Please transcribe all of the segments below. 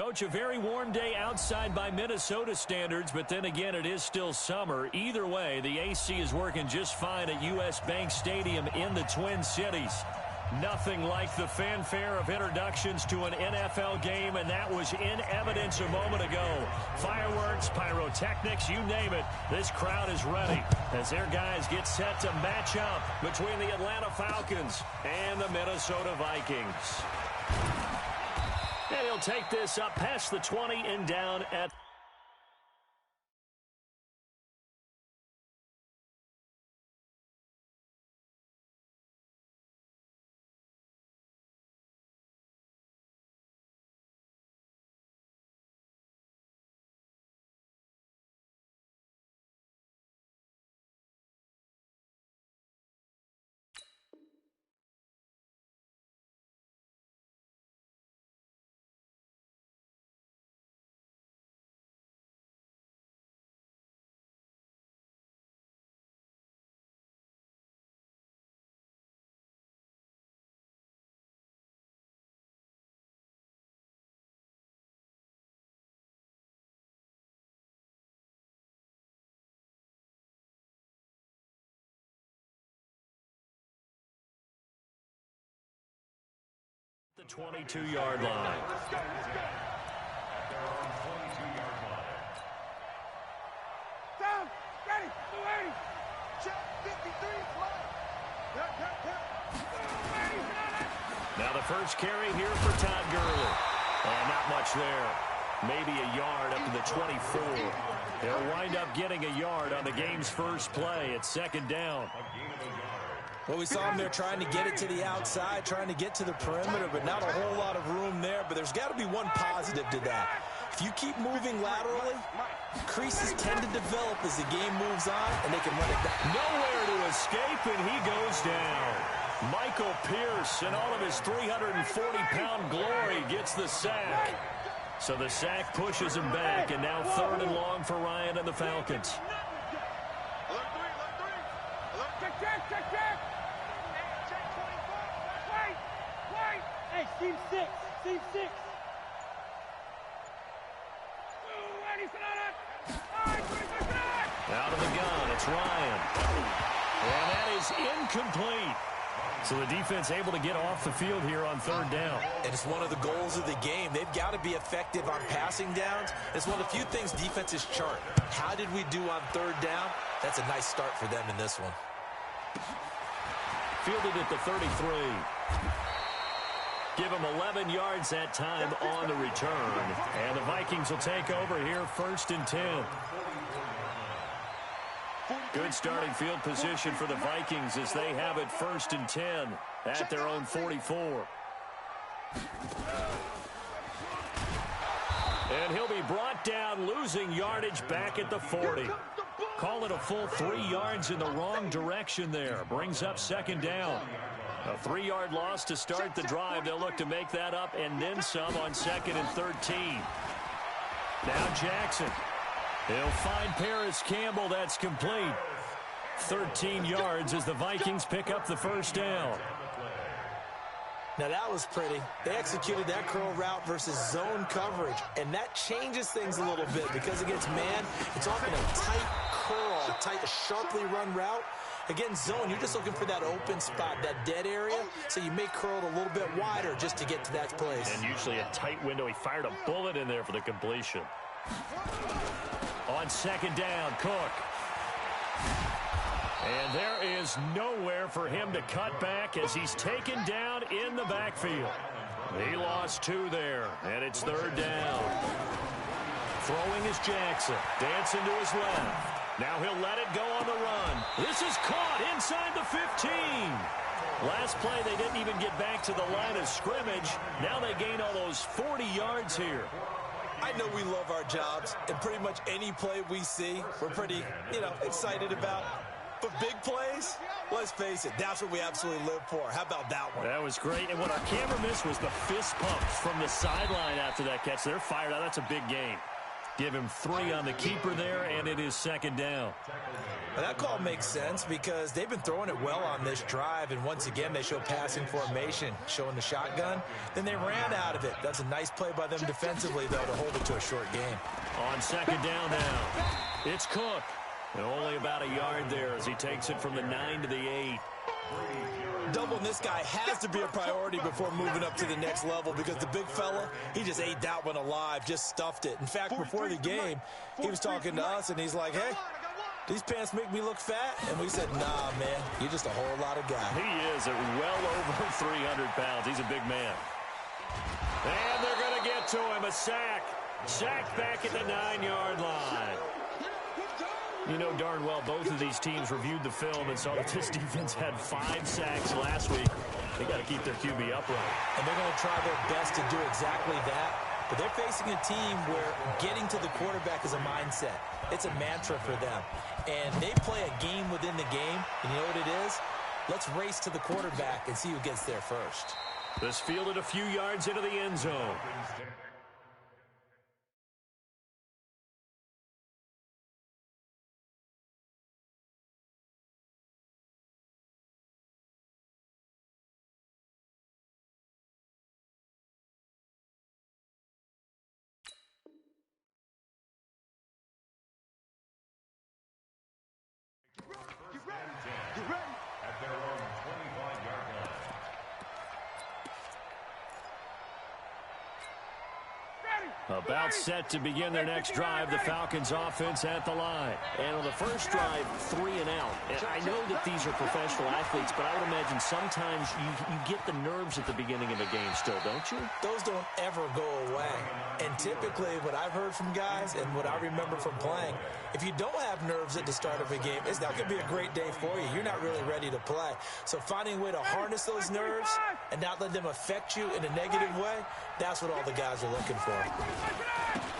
Coach, a very warm day outside by Minnesota standards, but then again, it is still summer. Either way, the AC is working just fine at U.S. Bank Stadium in the Twin Cities. Nothing like the fanfare of introductions to an NFL game, and that was in evidence a moment ago. Fireworks, pyrotechnics, you name it. This crowd is ready as their guys get set to match up between the Atlanta Falcons and the Minnesota Vikings. And he'll take this up past the 20 and down at the 22-yard line. Down, ready, 280. Check 53, Now the first carry here for Todd Gurley. And not much there. Maybe a yard up to the 24. He'll wind up getting a yard on the game's first play at second down. Well, we saw him there trying to get it to the outside, trying to get to the perimeter, but not a whole lot of room there. But there's got to be one positive to that. If you keep moving laterally, creases tend to develop as the game moves on, and they can run it back. Nowhere to escape, and he goes down. Michael Pierce, in all of his 340-pound glory, gets the sack. So the sack pushes him back, and now third and long for Ryan and the Falcons. Hey, Steve 6. Out of the gun, it's Ryan. And that is incomplete. So the defense able to get off the field here on third down. And it's one of the goals of the game. They've got to be effective on passing downs. It's one of the few things defenses chart. How did we do on third down? That's a nice start for them in this one. Fielded at the 33. Give him 11 yards that time on the return. And the Vikings will take over here first and 10. Good starting field position for the Vikings as they have it first and 10 at their own 44. And he'll be brought down, losing yardage back at the 40. Call it a full 3 yards in the wrong direction there. Brings up second down. A 3-yard loss to start the drive. They'll look to make that up and then some on second and 13. Now Jackson. He'll find Paris Campbell. That's complete. 13 yards as the Vikings pick up the first down. Now that was pretty. They executed that curl route versus zone coverage, and that changes things a little bit because against man, it's often a tight curl, a sharply run route. Against zone, you're just looking for that open spot, that dead area, so you may curl it a little bit wider just to get to that place. And usually a tight window. He fired a bullet in there for the completion. On second down, Cook. And there is nowhere for him to cut back as he's taken down in the backfield. He lost 2 there, and it's third down. Throwing is Jackson. Dancing to his left. Now he'll let it go on the run. This is caught inside the 15. Last play, they didn't even get back to the line of scrimmage. Now they gain all those 40 yards here. I know we love our jobs, and pretty much any play we see, we're pretty, excited about. But big plays, let's face it, that's what we absolutely live for. How about that one? That was great. And what our camera missed was the fist pump from the sideline after that catch. They're fired out. That's a big game. Give him 3 on the keeper there, and it is second down. Well, that call makes sense because they've been throwing it well on this drive, and once again they show passing formation, showing the shotgun. Then they ran out of it. That's a nice play by them defensively, though, to hold it to a short game. On second down now, it's Cook. And only about a yard there as he takes it from the 9 to the 8. Doubling this guy has to be a priority before moving up to the next level because the big fella, he just ate that one alive, just stuffed it. In fact, before the game, he was talking to us, and he's like, hey, these pants make me look fat? And we said, nah, man, you're just a whole lot of guy. He is at well over 300 pounds. He's a big man. And they're going to get to him, a sack. Sacked back at the 9-yard line. You know darn well both of these teams reviewed the film and saw that this defense had 5 sacks last week. They got to keep their QB upright. And they're going to try their best to do exactly that. But they're facing a team where getting to the quarterback is a mindset. It's a mantra for them. And they play a game within the game. And you know what it is? Let's race to the quarterback and see who gets there first. This fielded a few yards into the end zone. You ready? At their own 25-yard line. About set to begin their next drive, the Falcons offense at the line. And on the first drive, 3 and out. And I know that these are professional athletes, but I would imagine sometimes you get the nerves at the beginning of a game still, don't you? Those don't ever go away. And typically what I've heard from guys and what I remember from playing, if you don't have nerves at the start of a game, it's not going to be a great day for you. You're not really ready to play. So finding a way to harness those nerves and not let them affect you in a negative way, that's what all the guys are looking for.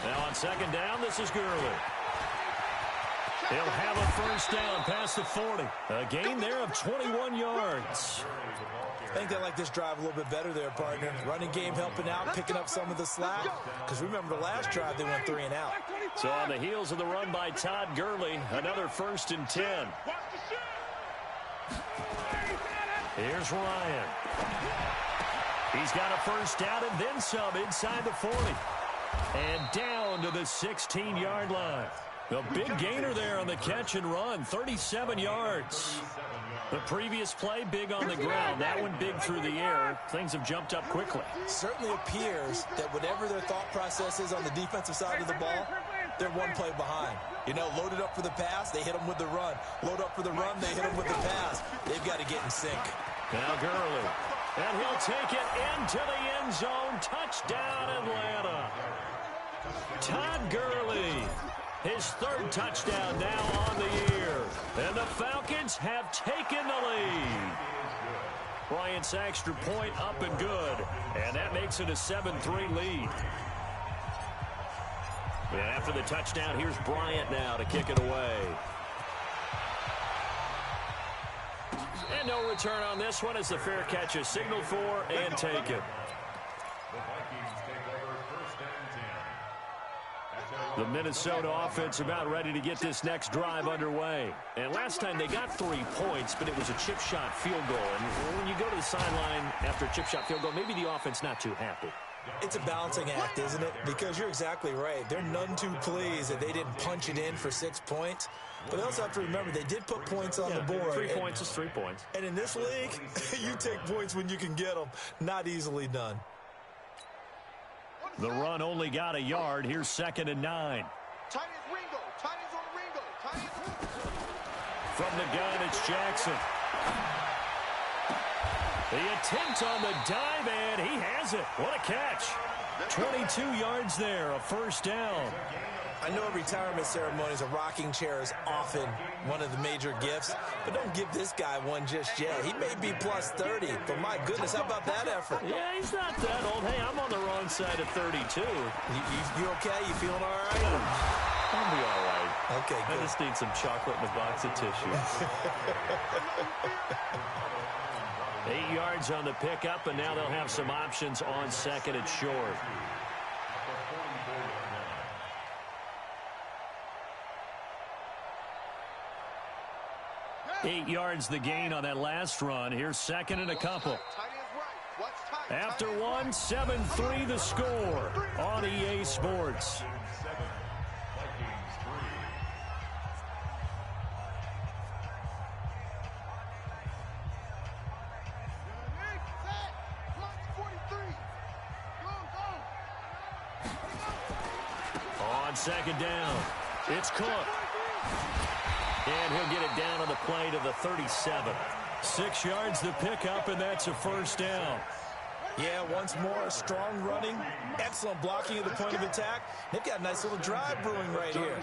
Now on second down, this is Gurley. He'll have a first down past the 40. A gain there of 21 yards. I think they like this drive a little bit better there, partner. Running game helping out, picking up some of the slack. Because remember the last drive, they went 3 and out. So on the heels of the run by Todd Gurley, another 1st and 10. Here's Ryan. He's got a first down and then some inside the 40. And down to the 16-yard line. A big gainer there on the catch and run, 37 yards. The previous play, big on the ground. That one big through the air. Things have jumped up quickly. Certainly appears that whatever their thought process is on the defensive side of the ball, they're one play behind. You know, loaded up for the pass, they hit them with the run. Load up for the run, they hit them with the pass. They've got to get in sync. Now Gurley. And he'll take it into the end zone. Touchdown, Atlanta. Todd Gurley. His 3rd touchdown now on the year. And the Falcons have taken the lead. Bryant's extra point up and good. And that makes it a 7-3 lead. And after the touchdown, here's Bryant now to kick it away. And no return on this one as the fair catch is signaled for and taken. The Minnesota offense about ready to get this next drive underway. And last time they got 3 points, but it was a chip shot field goal. And when you go to the sideline after a chip shot field goal, maybe the offense not too happy. It's a balancing act, isn't it? Because you're exactly right. They're none too pleased that they didn't punch it in for 6 points. But they also have to remember they did put points on the board. 3 points is 3 points. And in this league, you take points when you can get them. Not easily done. The run only got a yard. Here's 2nd and 9. Tight is Ringo. Tight is on Ringo. Tight is... From the gun, it's Jackson. The attempt on the dive, and he has it. What a catch. 22 yards there, a first down. I know at retirement ceremonies, a rocking chair is often one of the major gifts, but don't give this guy one just yet. He may be plus 30, but my goodness, how about that effort? Yeah, he's not that old. Hey, I'm on the wrong side of 32. You okay? You feeling all right? I'll be all right. Okay, good. I just need some chocolate and a box of tissues. 8 yards on the pickup, and now they'll have some options on 2nd and short. 8 yards the gain on that last run. Here's second and a couple. After one, 7-3 the score on EA Sports. On second down, it's Cook. And he'll get it down on the play to the 37. 6 yards to pick up, and that's a first down. Yeah, once more, strong running, excellent blocking at the point of attack. They've got a nice little drive brewing right here.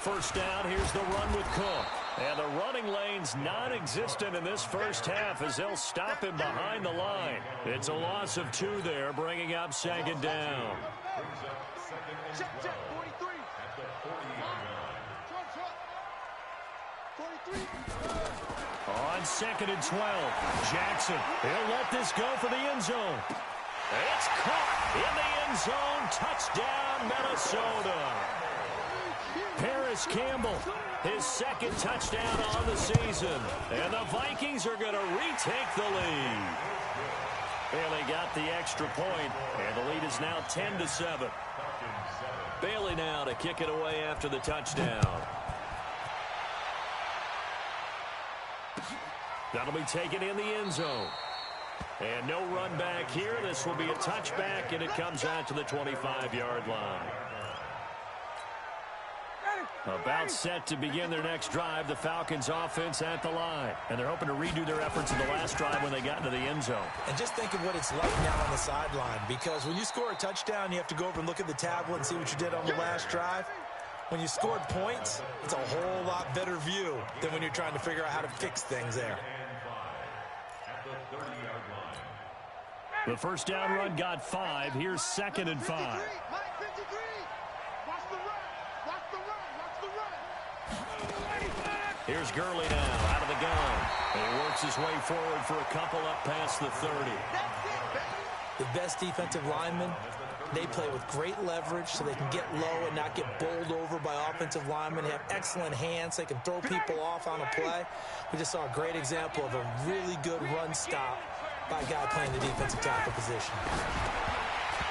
First down, here's the run with Cook. And the running lane's non-existent in this first half as they'll stop him behind the line. It's a loss of 2 there, bringing up second down. Check, 43. On second and 12, Jackson. He'll let this go for the end zone. It's caught in the end zone. Touchdown, Minnesota. Paris Campbell, his second touchdown on the season. And the Vikings are going to retake the lead. Bailey got the extra point, and the lead is now 10-7. Bailey now to kick it away after the touchdown. That'll be taken in the end zone. And no run back here. This will be a touchback, and it comes out to the 25-yard line. About set to begin their next drive, the Falcons offense at the line. And they're hoping to redo their efforts in the last drive when they got into the end zone. And just think of what it's like now on the sideline, because when you score a touchdown, you have to go over and look at the tablet and see what you did on the last drive. When you scored points, it's a whole lot better view than when you're trying to figure out how to fix things there. The first down run got 5. Here's second and 5. Here's Gurley now out of the gun. And he works his way forward for a couple up past the 30. The best defensive linemen, they play with great leverage so they can get low and not get bowled over by offensive linemen. They have excellent hands. They can throw people off on a play. We just saw a great example of a really good run stop by a guy playing the defensive tackle position.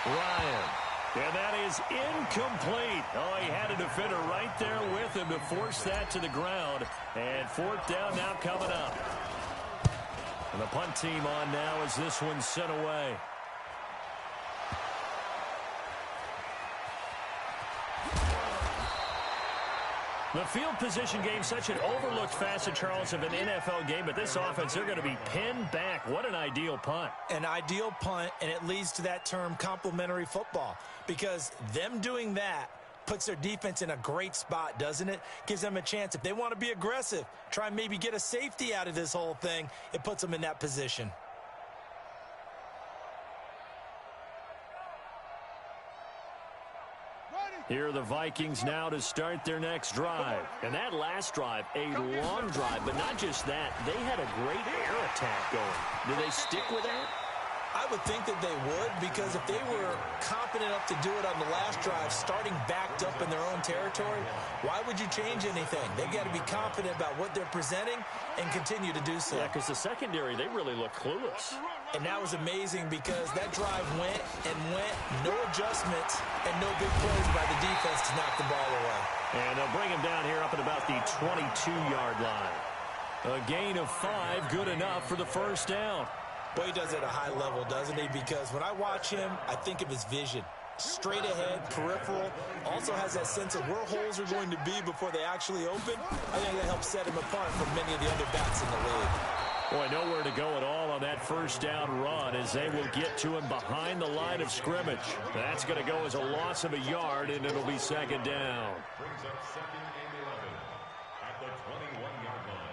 Ryan. And that is incomplete. Oh, he had a defender right there with him to force that to the ground. And fourth down now coming up. And the punt team on now as this one's sent away. The field position game, such an overlooked facet, Charles, of an NFL game, but this offense, they're going to be pinned back. What an ideal punt. An ideal punt, and it leads to that term complementary football, because them doing that puts their defense in a great spot, doesn't it? Gives them a chance. If they want to be aggressive, try and maybe get a safety out of this whole thing, it puts them in that position. Here are the Vikings now to start their next drive. And that last drive, a long drive, but not just that. They had a great air attack going. Do they stick with that? I would think that they would, because if they were confident enough to do it on the last drive, starting backed up in their own territory, why would you change anything? They've got to be confident about what they're presenting and continue to do so. Yeah, because the secondary, they really look clueless. And that was amazing because that drive went and went, no adjustments, and no big plays by the defense to knock the ball away. And they'll bring him down here up at about the 22-yard line. A gain of 5, good enough for the first down. Well, he does it at a high level, doesn't he? Because when I watch him, I think of his vision. Straight ahead, peripheral, also has that sense of where holes are going to be before they actually open. I think that helps set him apart from many of the other backs in the league. Boy, nowhere to go at all on that first down run as they will get to him behind the line of scrimmage. That's going to go as a loss of a yard, and it'll be second down. Brings up second and 11 at the 21-yard line.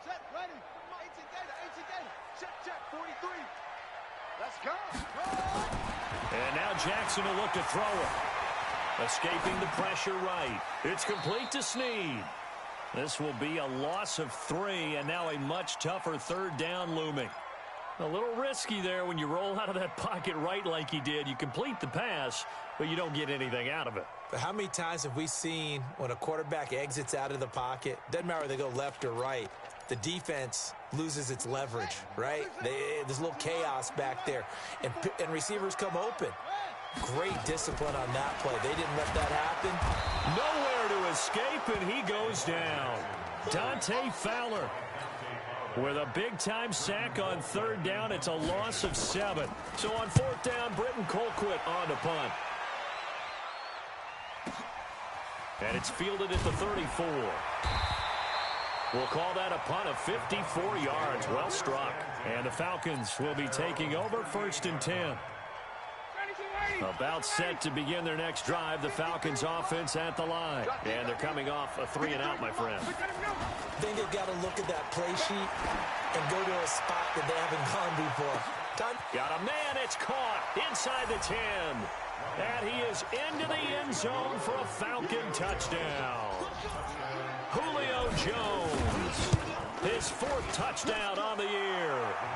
Set, ready. 18 data. Check, 43. Let's go. And now Jackson will look to throw it. Escaping the pressure right. It's complete to Snead. This will be a loss of 3, and now a much tougher third down looming. A little risky there when you roll out of that pocket right like he did. You complete the pass, but you don't get anything out of it. But how many times have we seen when a quarterback exits out of the pocket, doesn't matter whether they go left or right, the defense loses its leverage, right? There's a little chaos back there, and receivers come open. Great discipline on that play. They didn't let that happen. Nowhere to escape, and he goes down. Dante Fowler with a big-time sack on third down. It's a loss of 7. So on fourth down, Britton Colquitt on to punt. And it's fielded at the 34. We'll call that a punt of 54 yards. Well struck. And the Falcons will be taking over 1st and 10. About set to begin their next drive. The Falcons offense at the line. And they're coming off a 3-and-out, my friend. I think they've got to look at that play sheet and go to a spot that they haven't gone before. Got a man. It's caught inside the 10. And he is into the end zone for a Falcon touchdown. Julio Jones, his 4th touchdown on the year.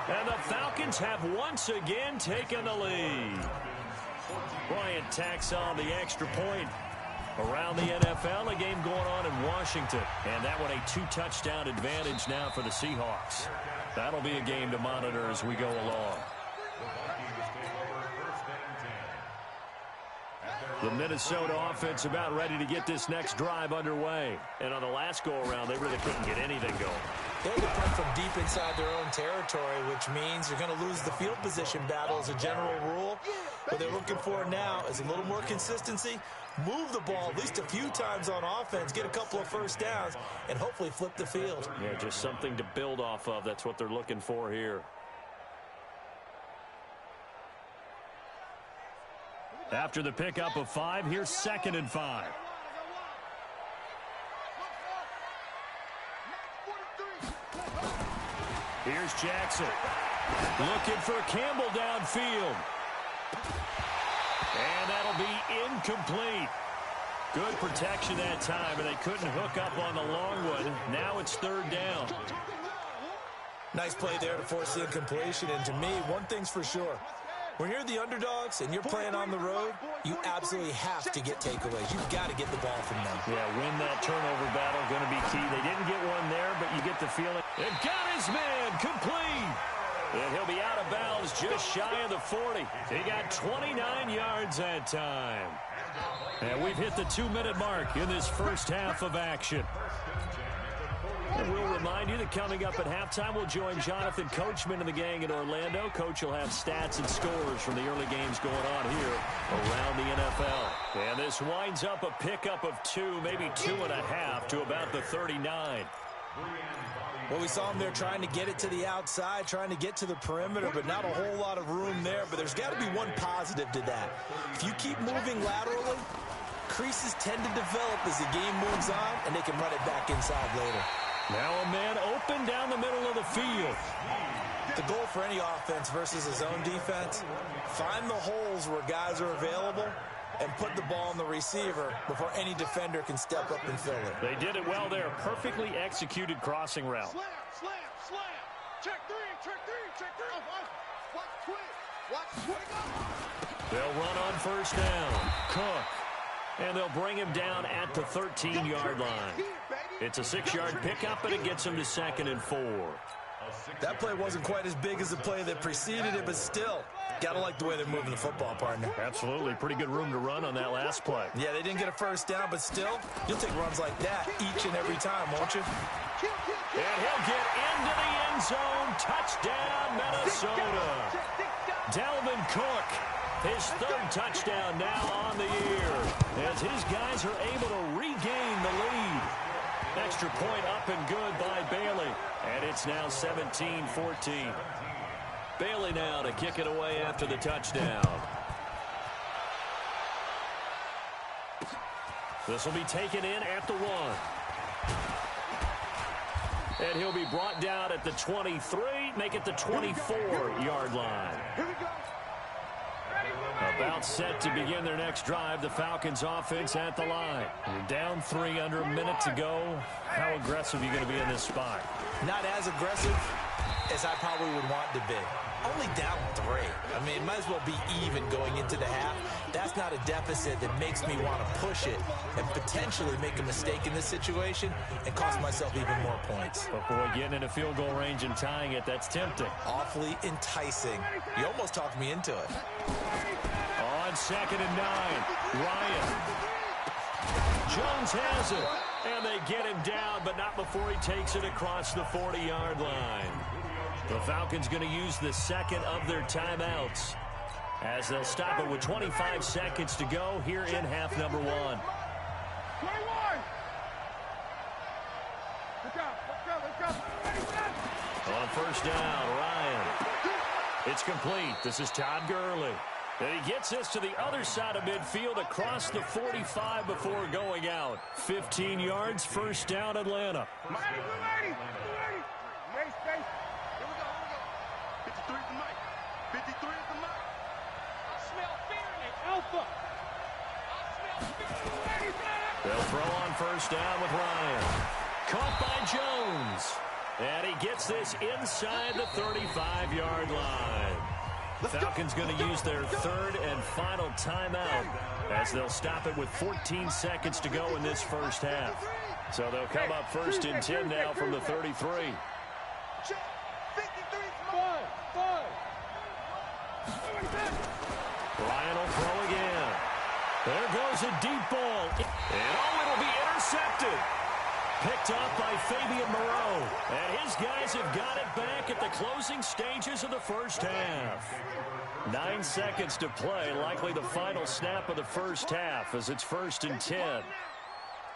And the Falcons have once again taken the lead. Bryant tacks on the extra point. Around the NFL, a game going on in Washington. And that one a 2-touchdown advantage now for the Seahawks. That'll be a game to monitor as we go along. The Minnesota offense about ready to get this next drive underway. And on the last go-around, they really couldn't get anything going. They had to punt from deep inside their own territory, which means you're going to lose the field position battle as a general rule. What they're looking for now is a little more consistency, move the ball at least a few times on offense, get a couple of first downs, and hopefully flip the field. Yeah, just something to build off of. That's what they're looking for here. After the pickup of 5, here's 2nd and 5. Here's Jackson. Looking for Campbell downfield. And that'll be incomplete. Good protection that time, and they couldn't hook up on the long one. Now it's 3rd down. Nice play there to force the incompletion. And to me, one thing's for sure. When you're the underdogs and you're playing on the road, you absolutely have to get takeaways. You've got to get the ball from them. Yeah, win that turnover battle, going to be key. They didn't get one there, but you get the feeling. And got his man, complete. And he'll be out of bounds just shy of the 40. He got 29 yards that time. And we've hit the 2-minute mark in this first half of action. And we'll remind you that coming up at halftime, we'll join Jonathan Coachman and the gang in Orlando. Coach will have stats and scores from the early games going on here around the NFL. And this winds up a pickup of 2, maybe 2.5 to about the 39. Well, we saw him there trying to get it to the outside, trying to get to the perimeter, but not a whole lot of room there. But there's got to be one positive to that. If you keep moving laterally, creases tend to develop as the game moves on, and they can run it back inside later. Now a man open down the middle of the field. The goal for any offense versus a zone defense, find the holes where guys are available and put the ball on the receiver before any defender can step up and fill it. They did it well there. Perfectly executed crossing route. Slam, slam, slam. Check 3, check 3, check 3. Watch quick. Watch quick. They'll run on 1st down. Cook. And they'll bring him down at the 13-yard line. It's a 6-yard pickup, and it gets him to 2nd and 4. That play wasn't quite as big as the play that preceded it, but still, got to like the way they're moving the football, partner. Absolutely. Pretty good room to run on that last play. Yeah, they didn't get a first down, but still, you'll take runs like that each and every time, won't you? And he'll get into the end zone. Touchdown, Minnesota. Dalvin Cook, his 3rd touchdown now on the year, as his guys are able to regain the lead. Extra point up and good by Bailey. And it's now 17-14. Bailey now to kick it away after the touchdown. This will be taken in at the 1. And he'll be brought down at the 23, make it the 24-yard line. About set to begin their next drive. The Falcons offense at the line. You're down 3, under a minute to go. How aggressive are you going to be in this spot? Not as aggressive as I probably would want to be. Only down 3. I mean, it might as well be even going into the half. That's not a deficit that makes me want to push it and potentially make a mistake in this situation and cost myself even more points. But boy, getting into field goal range and tying it, that's tempting. Awfully enticing. You almost talked me into it. On 2nd and 9, Ryan. Jones has it. And they get him down, but not before he takes it across the 40-yard line. The Falcons going to use the second of their timeouts as they'll stop it with 25 seconds to go here in half number 1. 21. Let's go. On first down, Ryan. It's complete. This is Todd Gurley. And he gets this to the other side of midfield across the 45 before going out. 15 yards, first down, Atlanta. Ready. Space. Here we go. 53 is the mic. 53 is the mic. I smell fear in it. Alpha. I smell fear. They'll throw on first down with Ryan. Caught by Jones. And he gets this inside the 35-yard line. The Falcons going to use their third and final timeout as they'll stop it with 14 seconds to go in this first half. So they'll come up first and 10 now from the 33. Ryan will throw again. There goes a deep ball. And it'll be intercepted. Picked off by Fabian Moreau. And his guys have got it back at the closing stages of the first half. 9 seconds to play, likely the final snap of the first half as it's first and 10.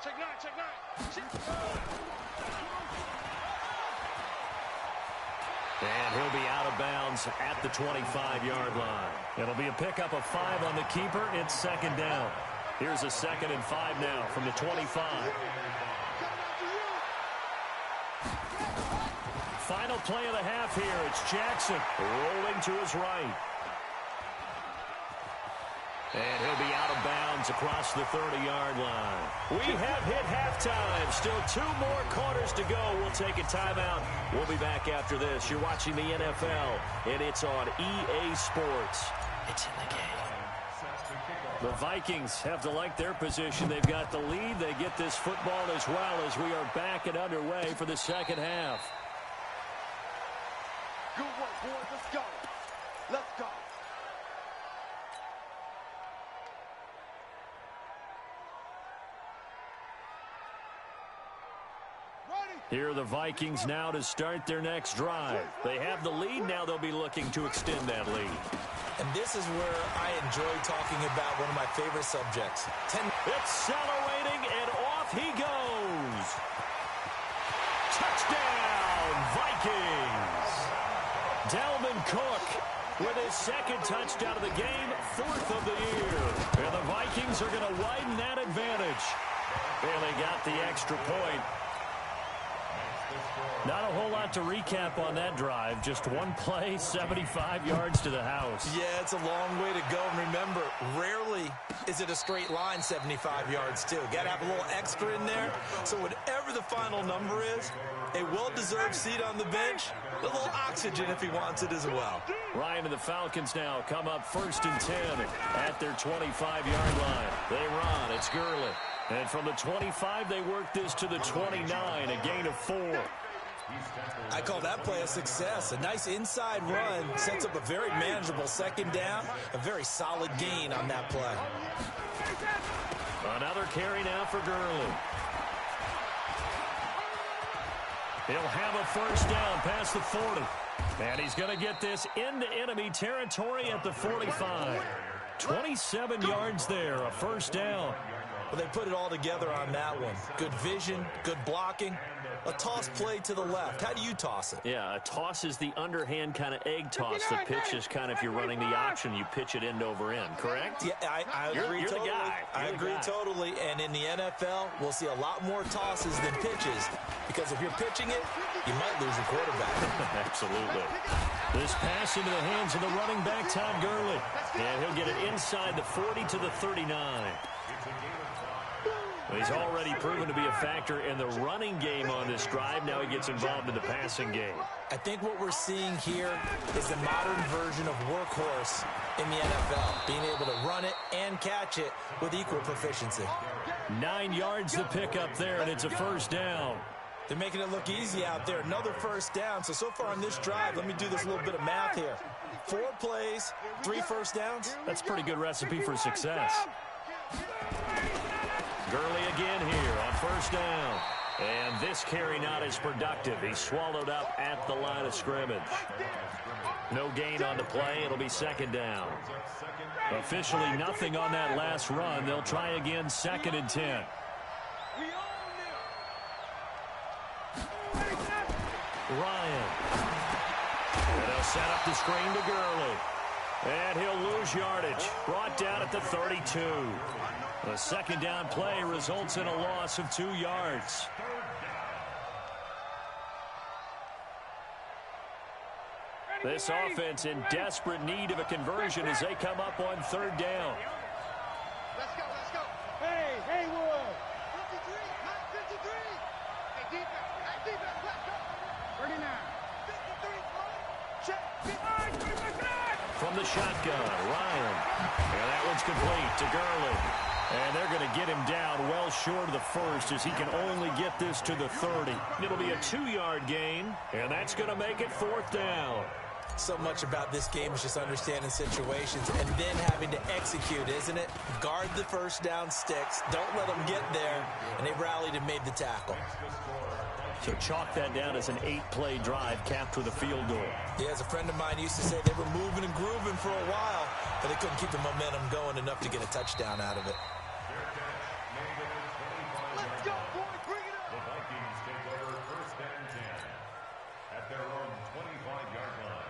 Check 9. And he'll be out of bounds at the 25-yard line. It'll be a pickup of 5 on the keeper. It's second down. Here's a 2nd and 5 now from the 25. Final play of the half here. It's Jackson rolling to his right. And he'll be out of bounds across the 30-yard line. We have hit halftime. Still 2 more quarters to go. We'll take a timeout. We'll be back after this. You're watching the NFL, and it's on EA Sports. It's in the game. The Vikings have to like their position. They've got the lead. They get this football as well as we are back and underway for the second half. Good work, boys. Let's go. Here are the Vikings now to start their next drive. They have the lead. Now they'll be looking to extend that lead. And this is where I enjoy talking about one of my favorite subjects. Accelerating, and off he goes. Touchdown, Vikings. Dalvin Cook with his 2nd touchdown of the game, 4th of the year. And the Vikings are going to widen that advantage. And they got the extra point. Not a whole lot to recap on that drive. Just one play, 75 yards to the house. Yeah, it's a long way to go. And remember, rarely is it a straight line 75 yards, too. Got to have a little extra in there. So whatever the final number is, a well-deserved seat on the bench, a little oxygen if he wants it as well. Ryan and the Falcons now come up first and 10 at their 25-yard line. They run. It's Gurley. And from the 25, they work this to the 29, a gain of 4. I call that play a success. A nice inside run sets up a very manageable 2nd down, a very solid gain on that play. Another carry now for Gurley. He'll have a first down past the 40. And he's going to get this into enemy territory at the 45. 27 yards there, a first down. Well, they put it all together on that one. Good vision, good blocking. A toss play to the left. How do you toss it? Yeah, a toss is the underhand kind of egg toss. The pitch is kind of if you're running the option, you pitch it end over end, correct? Yeah, I agree you're totally. The guy. I agree totally. And in the NFL, we'll see a lot more tosses than pitches. Because if you're pitching it, you might lose a quarterback. Absolutely. This pass into the hands of the running back, Todd Gurley. And he'll get it inside the 40 to the 39. He's already proven to be a factor in the running game on this drive. Now he gets involved in the passing game. I think what we're seeing here is the modern version of workhorse in the NFL, being able to run it and catch it with equal proficiency. 9 yards to pick up there, and it's a first down. They're making it look easy out there. Another first down. So far on this drive, let me do this little bit of math here. 4 plays, 3 first downs. That's a pretty good recipe for success. Gurley again here on first down. And this carry not as productive. He's swallowed up at the line of scrimmage. No gain on the play. It'll be second down. Officially nothing on that last run. They'll try again, 2nd and 10. Ryan. And they'll set up the screen to Gurley. And he'll lose yardage. Brought down at the 32. The second down play results in a loss of 2 yards. This offense in desperate need of a conversion as they come up on 3rd down. Let's go, let's go. Hey, Haywood. 53, 53. Hey, defense, let's go. 39. 53, check. From the shotgun, Ryan. And that one's complete to Gurley. And they're going to get him down well short of the first as he can only get this to the 30. It'll be a 2-yard gain, and that's going to make it 4th down. So much about this game is just understanding situations and then having to execute, isn't it? Guard the first down sticks. Don't let them get there. And they rallied and made the tackle. So chalk that down as an 8-play drive capped with a field goal. Yeah, as a friend of mine used to say, they were moving and grooving for a while, but they couldn't keep the momentum going enough to get a touchdown out of it. Let's go, boys. Bring it up. The Vikings take over 1st and 10 at their own 25-yard line.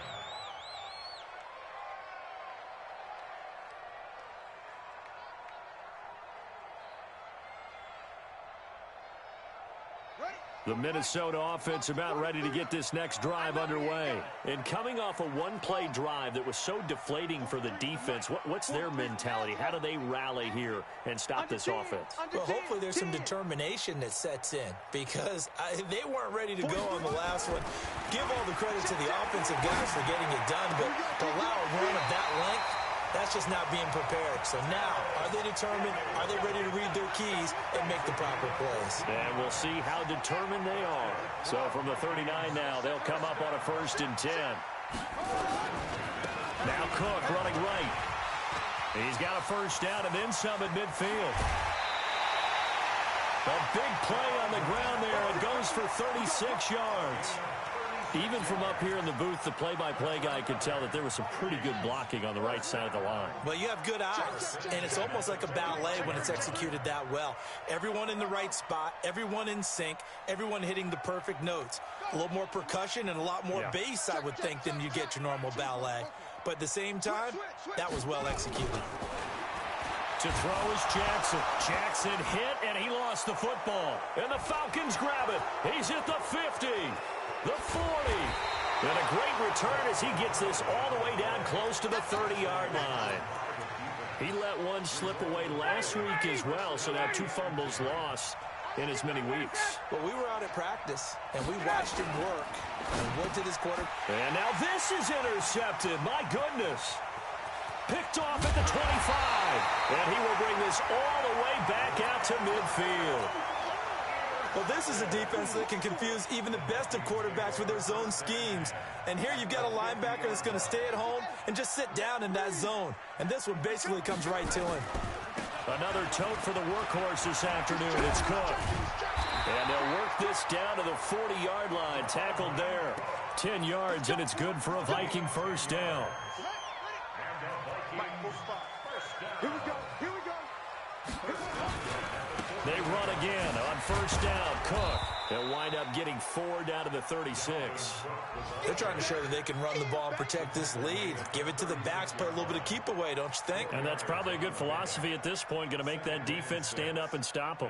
The Minnesota offense about ready to get this next drive underway. And coming off a 1-play drive that was so deflating for the defense, what's their mentality? How do they rally here and stop this offense? Well, hopefully there's some determination that sets in because they weren't ready to go on the last one. Give all the credit to the offensive guys for getting it done, but to allow a run of that length, that's just not being prepared. So now, are they determined? Are they ready to read their keys and make the proper plays? And we'll see how determined they are. So from the 39 now, they'll come up on a 1st and 10. Now Cook running right. He's got a first down and then some at midfield. A big play on the ground there. It goes for 36 yards. Even from up here in the booth, the play-by-play guy could tell that there was some pretty good blocking on the right side of the line. Well, you have good eyes, and it's almost like a ballet when it's executed that well. Everyone in the right spot, everyone in sync, everyone hitting the perfect notes. A little more percussion and a lot more bass, I would think, than you get your normal ballet. But at the same time, that was well executed. To throw is Jackson. Jackson hit, and he lost the football. And the Falcons grab it. He's at the 50. The 40. And a great return as he gets this all the way down close to the 30-yard line. He let one slip away last week as well, so now 2 fumbles lost in as many weeks. Well, we were out at practice, and we watched him work. And what did his quarterback? And now this is intercepted. My goodness. Picked off at the 25. And he will bring this all the way back out to midfield. Well, this is a defense that can confuse even the best of quarterbacks with their zone schemes. And here you've got a linebacker that's going to stay at home and just sit down in that zone. And this one basically comes right to him. Another tote for the workhorse this afternoon. It's Cook. And they'll work this down to the 40-yard line. Tackled there. 10 yards, and it's good for a Viking first down. Here we go. Here we go. They run again on first down. Cook. They'll wind up getting 4 down to the 36. They're trying to show that they can run the ball and protect this lead. Give it to the backs, play a little bit of keep away, don't you think? And that's probably a good philosophy at this point. Going to make that defense stand up and stop them.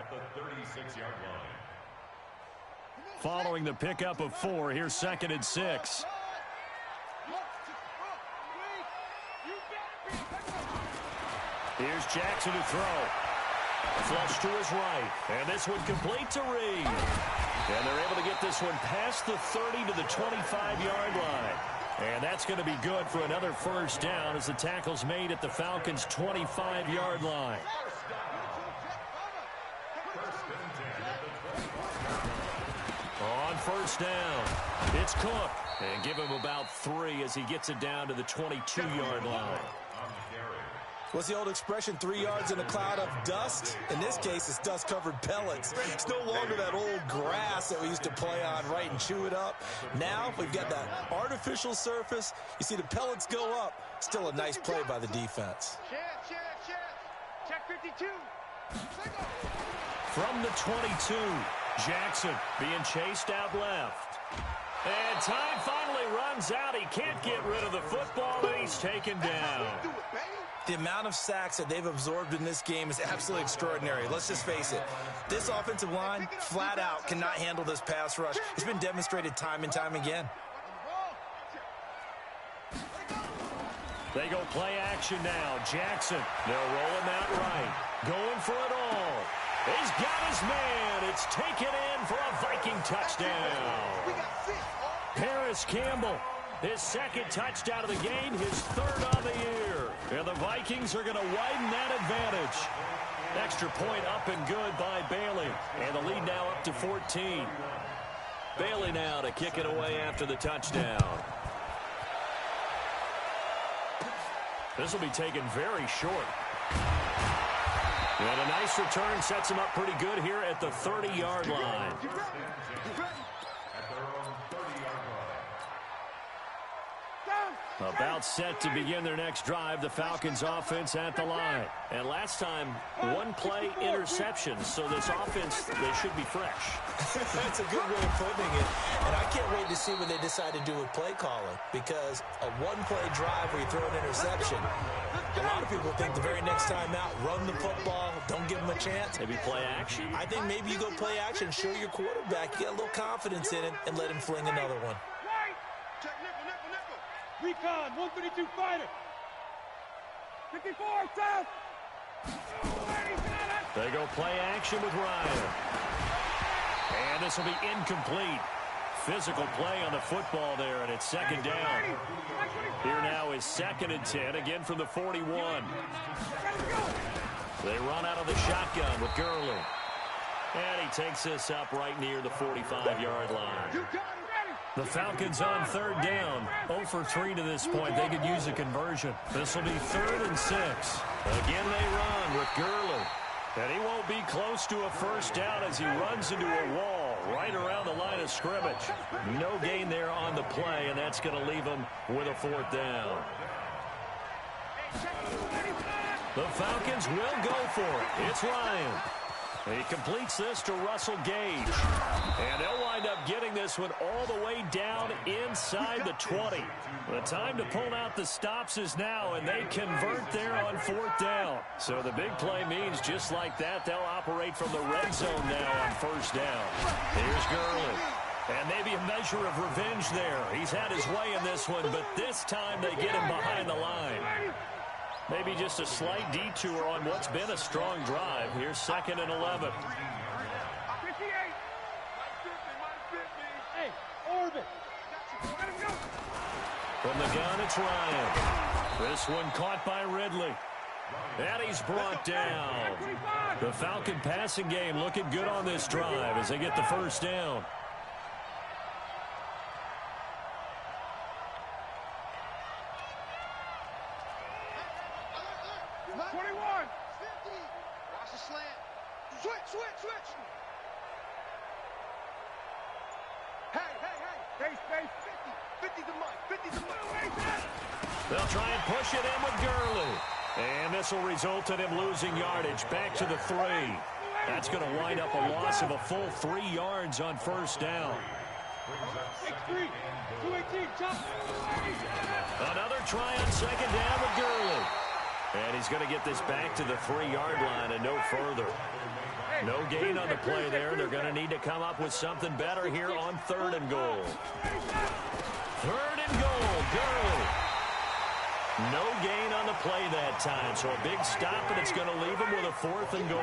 Following the pickup of 4, here's 2nd and 6. Here's Jackson to throw. Flush to his right. And this one complete to Reed. And they're able to get this one past the 30 to the 25-yard line. And that's going to be good for another first down as the tackle's made at the Falcons' 25-yard line. On first down, it's Cook. And give him about 3 as he gets it down to the 22-yard line. What's the old expression, 3 yards in a cloud of dust? In this case, it's dust-covered pellets. It's no longer that old grass that we used to play on, right, and chew it up. Now we've got that artificial surface. You see the pellets go up. Still a nice play by the defense. Check 52. From the 22, Jackson being chased out left. And time finally runs out. He can't get rid of the football, and he's taken down. The amount of sacks that they've absorbed in this game is absolutely extraordinary. Let's just face it. This offensive line, flat out, cannot handle this pass rush. It's been demonstrated time and time again. They go play action now. Jackson, they'll roll him out right. Going for it all. He's got his man. It's taken in for a Viking touchdown. Paris Campbell, his second touchdown of the game, his third on the year. And the Vikings are going to widen that advantage. Extra point up and good by Bailey. And the lead now up to 14. Bailey now to kick it away after the touchdown. This will be taken very short. And a nice return sets him up pretty good here at the 30-yard line. About set to begin their next drive, the Falcons offense at the line. And last time, one play interception, so this offense, they should be fresh. That's a good way of putting it. And I can't wait to see what they decide to do with play calling, because a one-play drive where you throw an interception, a lot of people think the very next time out, run the football, don't give them a chance. Maybe play action? I think maybe you go play action, show your quarterback, you get a little confidence in it, and let him fling another one. Recon, 132 fighter. 54, south. They go play action with Ryan. And this will be incomplete. Physical play on the football there, and it's second down. Here now is 2nd and 10, again from the 41. They run out of the shotgun with Gurley. And he takes this up right near the 45-yard line. The Falcons on 3rd down. 0 for 3 to this point. They could use a conversion. This will be 3rd and 6. Again, they run with Gurley. And he won't be close to a first down as he runs into a wall right around the line of scrimmage. No gain there on the play, and that's going to leave him with a 4th down. The Falcons will go for it. It's Ryan. He completes this to Russell Gage. And they'll wind up getting this one all the way down inside the 20. The time to pull out the stops is now, and they convert there on 4th down. So the big play means just like that, they'll operate from the red zone now on 1st down. Here's Gurley. And maybe a measure of revenge there. He's had his way in this one, but this time they get him behind the line. Maybe just a slight detour on what's been a strong drive. Here's 2nd and 11. 58. Hey, Orbit. Let him go. From the gun, it's Ryan. This one caught by Ridley. And he's brought down. The Falcon passing game looking good on this drive as they get the first down. They'll try and push it in with Gurley. And this will result in him losing yardage back to the 3. That's going to wind up a loss of a full 3 yards on 1st down. Another try on 2nd down with Gurley. And he's going to get this back to the 3-yard line and no further. No gain on the play there. They're going to need to come up with something better here on 3rd and goal. 3rd and goal, Gurley. No gain on the play that time. So a big stop, and it's going to leave them with a 4th and goal.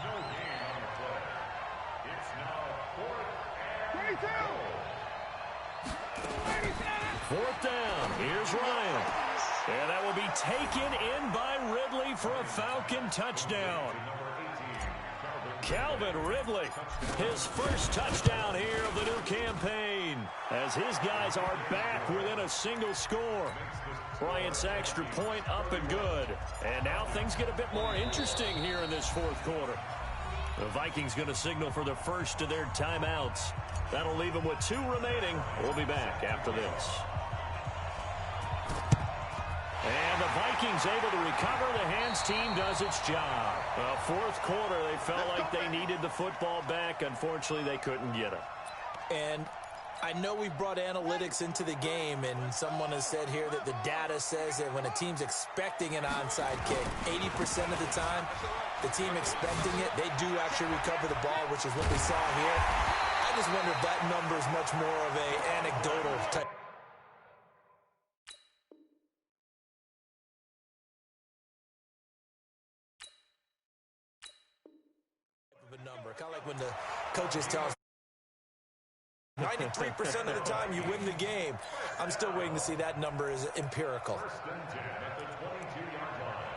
No gain on the play. It's now 4th and goal. 4th down. Here's Ryan. And that will be taken in by Ridley for a Falcon touchdown. Calvin Ridley, his first touchdown here of the new campaign, as his guys are back within a single score. Bryant's extra point up and good. And now things get a bit more interesting here in this 4th quarter. The Vikings going to signal for the first of their timeouts. That'll leave them with 2 remaining. We'll be back after this. And the Vikings able to recover. The hands team does its job. 4th quarter, they felt like they needed the football back. Unfortunately, they couldn't get it. And I know we brought analytics into the game, and someone has said here that the data says that when a team's expecting an onside kick, 80% of the time, the team expecting it, they do actually recover the ball, which is what we saw here. I just wonder if that number is much more of an anecdotal type. Number, kind of like when the coaches tell us 93% of the time you win the game. I'm still waiting to see that number is empirical. 1st and 10 at the 22-yard line.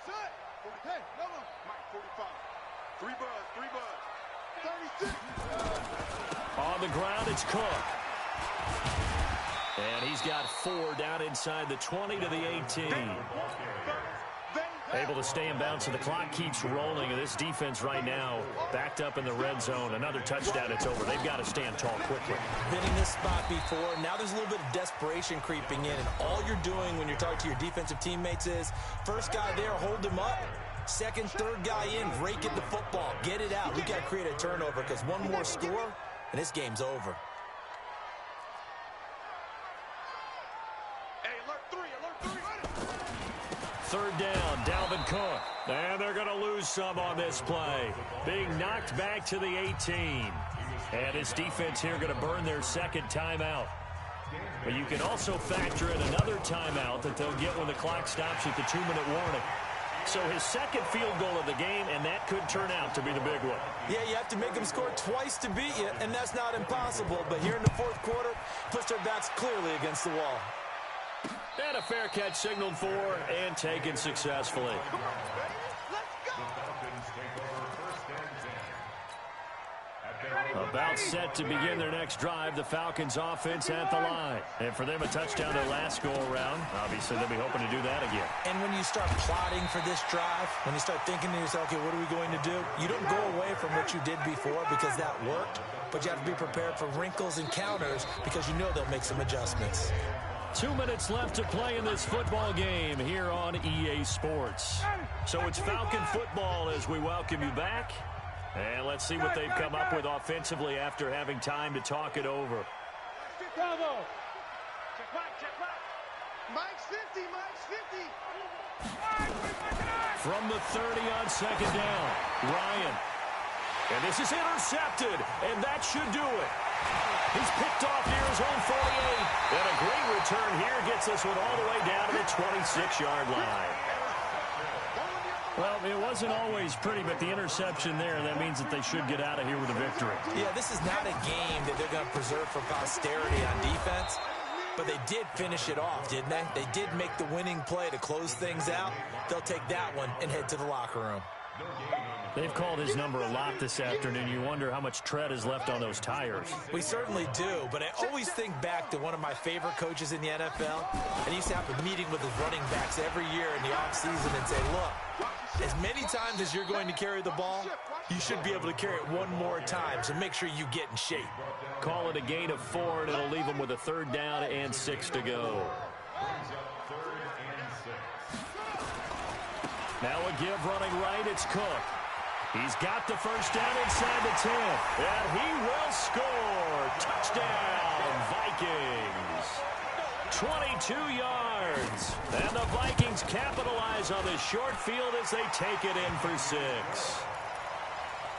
Set. Hey, no, Mike, 45. 3 buzz. 36. On the ground, it's Cook. And he's got 4 down inside the 20 to the 18. Able to stay in bounds, so the clock keeps rolling. And this defense right now backed up in the red zone. Another touchdown, it's over. They've got to stand tall quickly. Been in this spot before. Now there's a little bit of desperation creeping in. And all you're doing when you're talking to your defensive teammates is, first guy there, hold him up. Second, third guy in, rake at the football. Get it out. We got to create a turnover because one more score, and this game's over. Third down, Dalvin Cook. And they're going to lose some on this play. Being knocked back to the 18. And his defense here going to burn their 2nd timeout. But you can also factor in another timeout that they'll get when the clock stops at the 2-minute warning. So his 2nd field goal of the game, and that could turn out to be the big one. Yeah, you have to make them score twice to beat you, and that's not impossible. But here in the 4th quarter, puts their backs clearly against the wall. And a fair catch signaled for and taken successfully. About set to begin their next drive, the Falcons offense at the line. And for them, a touchdown their last go-around. Obviously, they'll be hoping to do that again. And when you start plotting for this drive, when you start thinking to yourself, okay, what are we going to do? You don't go away from what you did before because that worked, but you have to be prepared for wrinkles and counters because you know they'll make some adjustments. 2 minutes left to play in this football game here on EA Sports. So it's Falcon football as we welcome you back. And let's see what they've come up with offensively after having time to talk it over. Bravo. Check back. Mike's 50, Mike's 50. From the 30 on 2nd down, Ryan. And this is intercepted, and that should do it. He's picked off near his own 48. And a great return here gets us one all the way down to the 26-yard line. Well, it wasn't always pretty, but the interception there, that means that they should get out of here with a victory. Yeah, this is not a game that they're going to preserve for posterity on defense, but they did finish it off, didn't they? They did make the winning play to close things out. They'll take that one and head to the locker room. They've called his number a lot this afternoon. You wonder how much tread is left on those tires. We certainly do, but I always think back to one of my favorite coaches in the NFL, and he used to have a meeting with his running backs every year in the offseason and say, look, as many times as you're going to carry the ball, you should be able to carry it one more time, so make sure you get in shape. Call it a gain of 4, and it'll leave them with a 3rd down and 6 to go. Now a give running right, it's Cook. He's got the first down inside the 10, and he will score. Touchdown, Vikings. 22 yards. And the Vikings capitalize on this short field as they take it in for 6.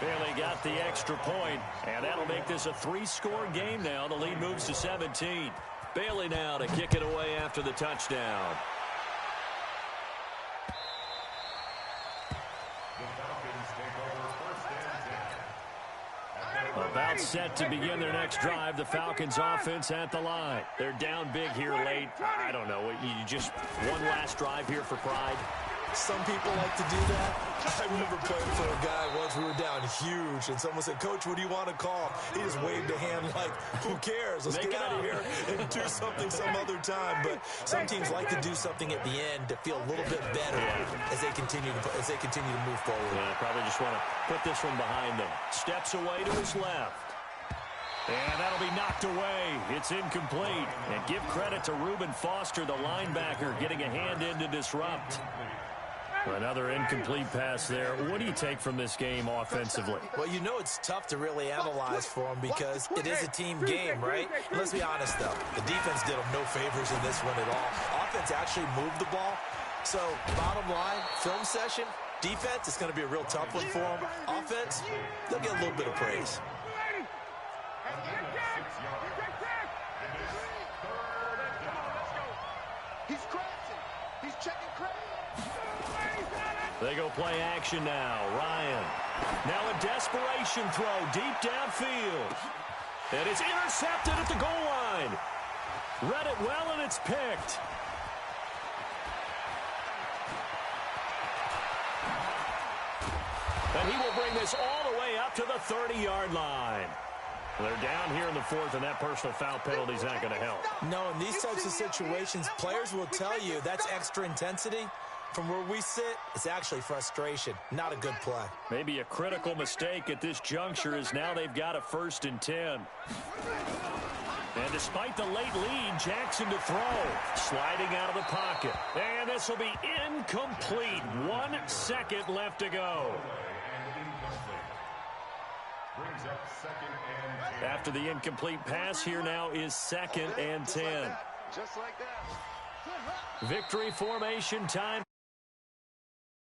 Bailey got the extra point, and that'll make this a 3-score game now. The lead moves to 17. Bailey now to kick it away after the touchdown. About set to begin their next drive. The Falcons offense at the line. They're down big here late. I don't know. You just one last drive here for pride. Some people like to do that. I remember playing for a guy once. We were down huge, and someone said, "Coach, what do you want to call?" He just waved a hand like, "Who cares? Let's get out of here and do something some other time." But some teams like to do something at the end to feel a little bit better as they continue to move forward. Yeah, probably just want to put this one behind them. Steps away to his left. And that'll be knocked away. It's incomplete. And give credit to Reuben Foster, the linebacker, getting a hand in to disrupt. Another incomplete pass there. What do you take from this game offensively? Well, you know it's tough to really analyze for them because it is a team game, right? And let's be honest, though. The defense did them no favors in this one at all. Offense actually moved the ball. So, bottom line, film session, defense, it's going to be a real tough one for them. Offense, they'll get a little bit of praise. He's crashing. He's checking crash. They go play action now. Ryan. Now a desperation throw deep downfield. And it's intercepted at the goal line. Read it well, and it's picked. And he will bring this all the way up to the 30-yard line. They're down here in the fourth, and that personal foul penalty is not going to help. No, in these types of situations, players will tell you that's extra intensity. From where we sit, it's actually frustration. Not a good play. Maybe a critical mistake at this juncture is now they've got a 1st and 10. And despite the late lead, Jackson to throw. Sliding out of the pocket. And this will be incomplete. 1 second left to go. After the incomplete pass, here now is 2nd and 10. Just like that. Victory formation time.